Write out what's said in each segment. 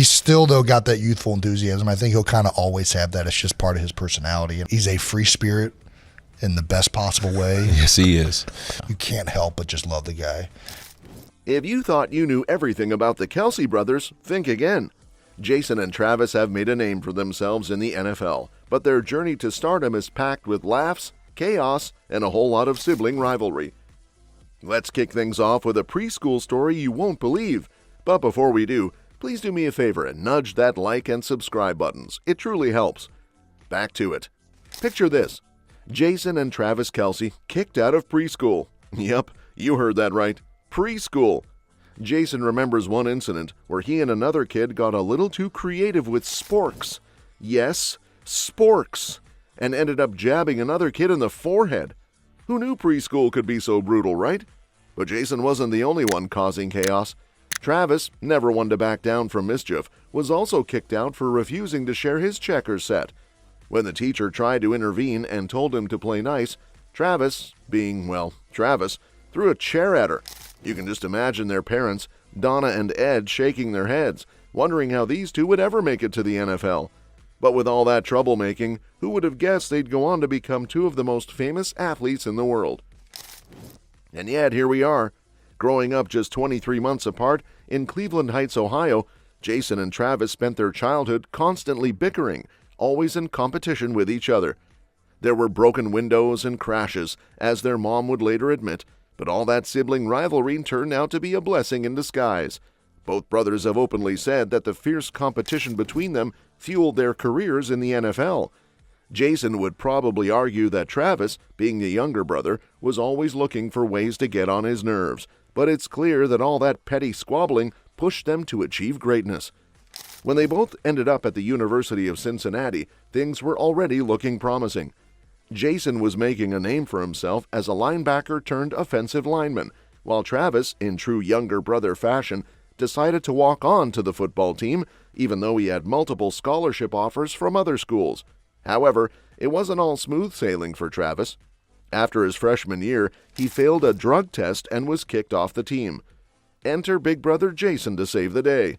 He's still, though, got that youthful enthusiasm. I think he'll kind of always have that. It's just part of his personality. He's a free spirit in the best possible way. Yes, he is. You can't help but just love the guy. If you thought you knew everything about the Kelce brothers, think again. Jason and Travis have made a name for themselves in the NFL, but their journey to stardom is packed with laughs, chaos, and a whole lot of sibling rivalry. Let's kick things off with a preschool story you won't believe. But before we do, please do me a favor and nudge that like and subscribe buttons. It truly helps. Back to it. Picture this. Jason and Travis Kelce kicked out of preschool. Yep, you heard that right. Preschool. Jason remembers one incident where he and another kid got a little too creative with sporks. Yes, sporks. And ended up jabbing another kid in the forehead. Who knew preschool could be so brutal, right? But Jason wasn't the only one causing chaos. Travis, never one to back down from mischief, was also kicked out for refusing to share his checkers set. When the teacher tried to intervene and told him to play nice, Travis, being, well, Travis, threw a chair at her. You can just imagine their parents, Donna and Ed, shaking their heads, wondering how these two would ever make it to the NFL. But with all that troublemaking, who would have guessed they'd go on to become two of the most famous athletes in the world? And yet, here we are. Growing up just 23 months apart in Cleveland Heights, Ohio, Jason and Travis spent their childhood constantly bickering, always in competition with each other. There were broken windows and crashes, as their mom would later admit, but all that sibling rivalry turned out to be a blessing in disguise. Both brothers have openly said that the fierce competition between them fueled their careers in the NFL. Jason would probably argue that Travis, being the younger brother, was always looking for ways to get on his nerves, but it's clear that all that petty squabbling pushed them to achieve greatness. When they both ended up at the University of Cincinnati, things were already looking promising. Jason was making a name for himself as a linebacker turned offensive lineman, while Travis, in true younger brother fashion, decided to walk on to the football team, even though he had multiple scholarship offers from other schools. However, it wasn't all smooth sailing for Travis. After his freshman year, he failed a drug test and was kicked off the team. Enter big brother Jason to save the day.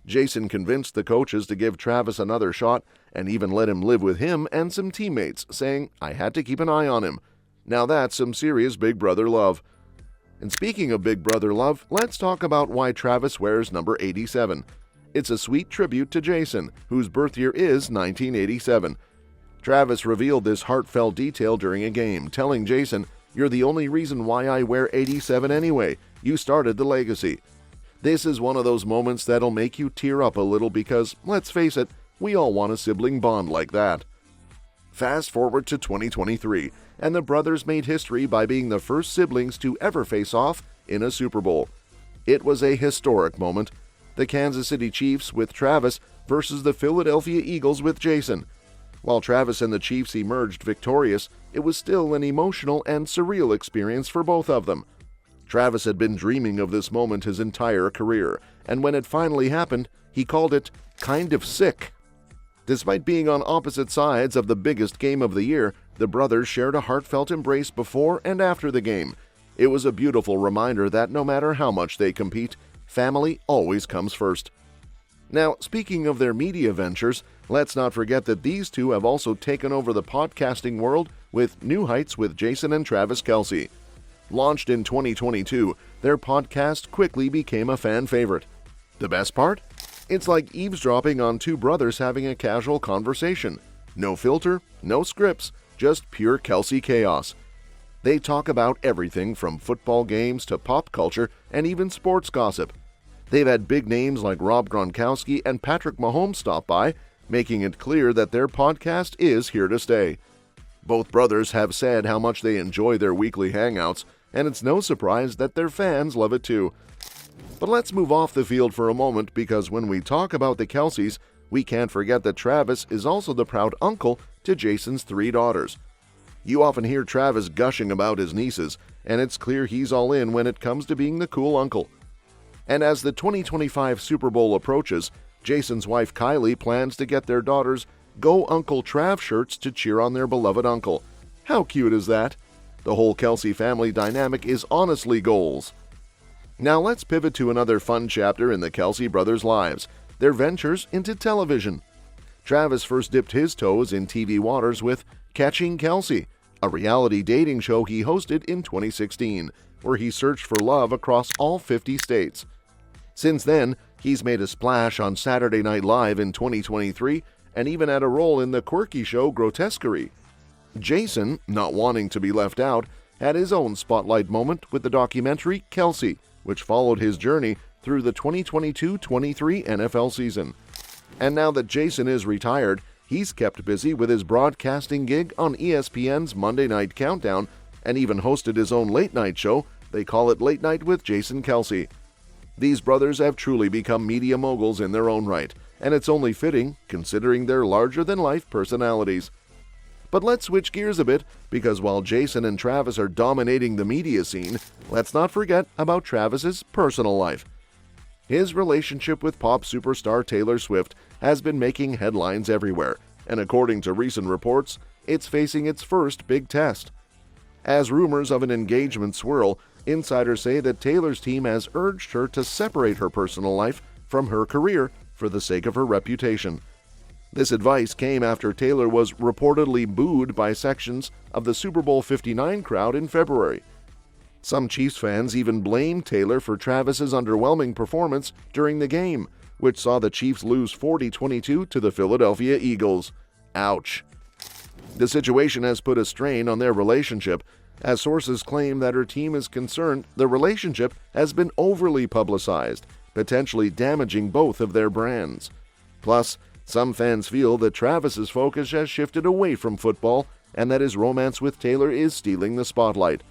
Jason convinced the coaches to give Travis another shot and even let him live with him and some teammates, saying, "I had to keep an eye on him." Now that's some serious big brother love. And speaking of big brother love, let's talk about why Travis wears number 87. It's a sweet tribute to Jason, whose birth year is 1987. Travis revealed this heartfelt detail during a game, telling Jason, "You're the only reason why I wear 87 anyway. You started the legacy." This is one of those moments that'll make you tear up a little because, let's face it, we all want a sibling bond like that. Fast forward to 2023, and the brothers made history by being the first siblings to ever face off in a Super Bowl. It was a historic moment. The Kansas City Chiefs with Travis versus the Philadelphia Eagles with Jason. While Travis and the Chiefs emerged victorious, it was still an emotional and surreal experience for both of them. Travis had been dreaming of this moment his entire career, and when it finally happened, he called it kind of sick. Despite being on opposite sides of the biggest game of the year, the brothers shared a heartfelt embrace before and after the game. It was a beautiful reminder that no matter how much they compete, family always comes first. Now, speaking of their media ventures, let's not forget that these two have also taken over the podcasting world with New Heights with Jason and Travis Kelce. Launched in 2022, their podcast quickly became a fan favorite. The best part? It's like eavesdropping on two brothers having a casual conversation. No filter, no scripts, just pure Kelce chaos. They talk about everything from football games to pop culture and even sports gossip. They've had big names like Rob Gronkowski and Patrick Mahomes stop by, making it clear that their podcast is here to stay. Both brothers have said how much they enjoy their weekly hangouts, and it's no surprise that their fans love it too. But let's move off the field for a moment because when we talk about the Kelces, we can't forget that Travis is also the proud uncle to Jason's 3 daughters. You often hear Travis gushing about his nieces, and it's clear he's all in when it comes to being the cool uncle. And as the 2025 Super Bowl approaches, Jason's wife Kylie plans to get their daughters Go Uncle Trav shirts to cheer on their beloved uncle. How cute is that? The whole Kelce family dynamic is honestly goals. Now let's pivot to another fun chapter in the Kelce brothers' lives. their ventures into television. Travis first dipped his toes in TV waters with Catching Kelce, a reality dating show he hosted in 2016, where he searched for love across all 50 states. Since then, he's made a splash on Saturday Night Live in 2023 and even had a role in the quirky show Grotesquerie. Jason, not wanting to be left out, had his own spotlight moment with the documentary Kelce, which followed his journey through the 2022-23 NFL season. And now that Jason is retired, he's kept busy with his broadcasting gig on ESPN's Monday Night Countdown and even hosted his own late-night show. They call it Late Night with Jason Kelce. These brothers have truly become media moguls in their own right, and it's only fitting considering their larger-than-life personalities. But let's switch gears a bit, because while Jason and Travis are dominating the media scene, let's not forget about Travis's personal life. His relationship with pop superstar Taylor Swift has been making headlines everywhere, and according to recent reports, it's facing its first big test. As rumors of an engagement swirl, insiders say that Taylor's team has urged her to separate her personal life from her career for the sake of her reputation. This advice came after Taylor was reportedly booed by sections of the Super Bowl 59 crowd in February. Some Chiefs fans even blamed Taylor for Travis's underwhelming performance during the game, which saw the Chiefs lose 40-22 to the Philadelphia Eagles. Ouch. The situation has put a strain on their relationship, as sources claim that her team is concerned the relationship has been overly publicized, potentially damaging both of their brands. Plus, some fans feel that Travis's focus has shifted away from football and that his romance with Taylor is stealing the spotlight.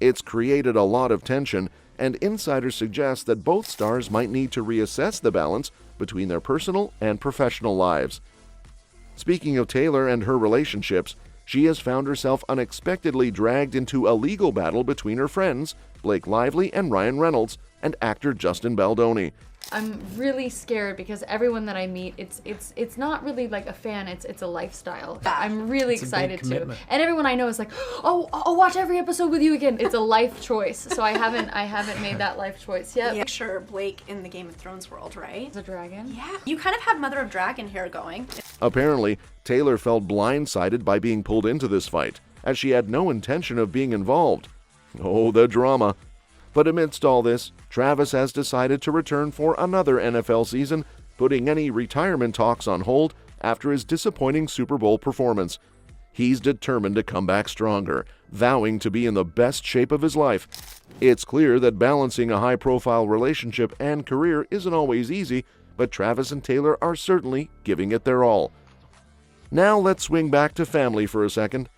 It's created a lot of tension, and insiders suggest that both stars might need to reassess the balance between their personal and professional lives. Speaking of Taylor and her relationships, she has found herself unexpectedly dragged into a legal battle between her friends, Blake Lively and Ryan Reynolds, and actor Justin Baldoni. I'm really scared because everyone that I meet, it's not really like a fan, it's a lifestyle. I'm really excited to. And everyone I know is like, oh, I'll watch every episode with you again. It's a life choice. So I haven't made that life choice yet. Yeah, sure, Blake in the Game of Thrones world, right? The dragon? Yeah. You kind of have Mother of Dragon hair going. Apparently, Taylor felt blindsided by being pulled into this fight, as she had no intention of being involved. Oh, the drama. But amidst all this, Travis has decided to return for another NFL season, putting any retirement talks on hold after his disappointing Super Bowl performance. He's determined to come back stronger, vowing to be in the best shape of his life. It's clear that balancing a high-profile relationship and career isn't always easy, but Travis and Taylor are certainly giving it their all. Now let's swing back to family for a second.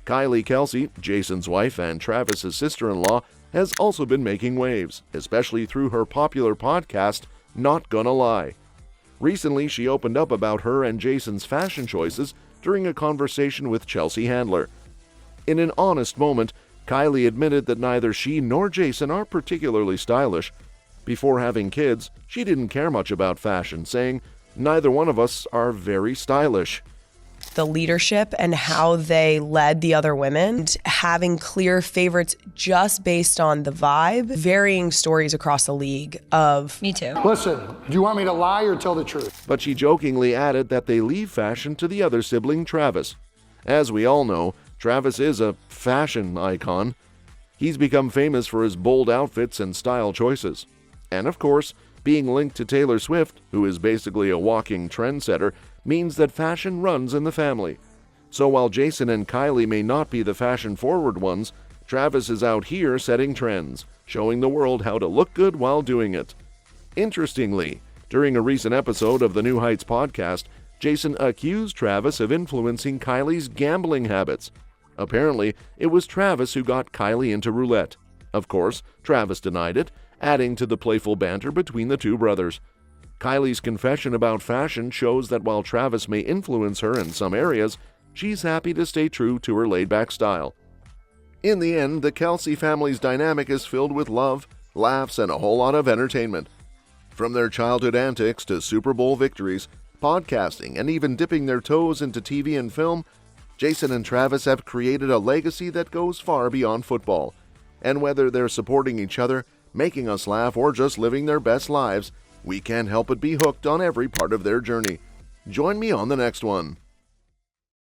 Kylie Kelce, Jason's wife and Travis's sister-in-law, has also been making waves, especially through her popular podcast, Not Gonna Lie. Recently, she opened up about her and Jason's fashion choices during a conversation with Chelsea Handler. In an honest moment, Kylie admitted that neither she nor Jason are particularly stylish. Before having kids, she didn't care much about fashion, saying, "Neither one of us are very stylish." The leadership and how they led the other women, having clear favorites just based on the vibe, varying stories across the league of Me too. Listen, do you want me to lie or tell the truth? But she jokingly added that they leave fashion to the other sibling, Travis. As we all know, Travis is a fashion icon. He's become famous for his bold outfits and style choices. And of course, being linked to Taylor Swift, who is basically a walking trendsetter, means that fashion runs in the family. So while Jason and Kylie may not be the fashion-forward ones, Travis is out here setting trends, showing the world how to look good while doing it. Interestingly, during a recent episode of the New Heights podcast, Jason accused Travis of influencing Kylie's gambling habits. Apparently, it was Travis who got Kylie into roulette. Of course, Travis denied it, adding to the playful banter between the two brothers. Kylie's confession about fashion shows that while Travis may influence her in some areas, she's happy to stay true to her laid-back style. In the end, the Kelce family's dynamic is filled with love, laughs, and a whole lot of entertainment. From their childhood antics to Super Bowl victories, podcasting, and even dipping their toes into TV and film, Jason and Travis have created a legacy that goes far beyond football. And whether they're supporting each other, making us laugh, or just living their best lives, We can't help but be hooked on every part of their journey. Join me on the next one.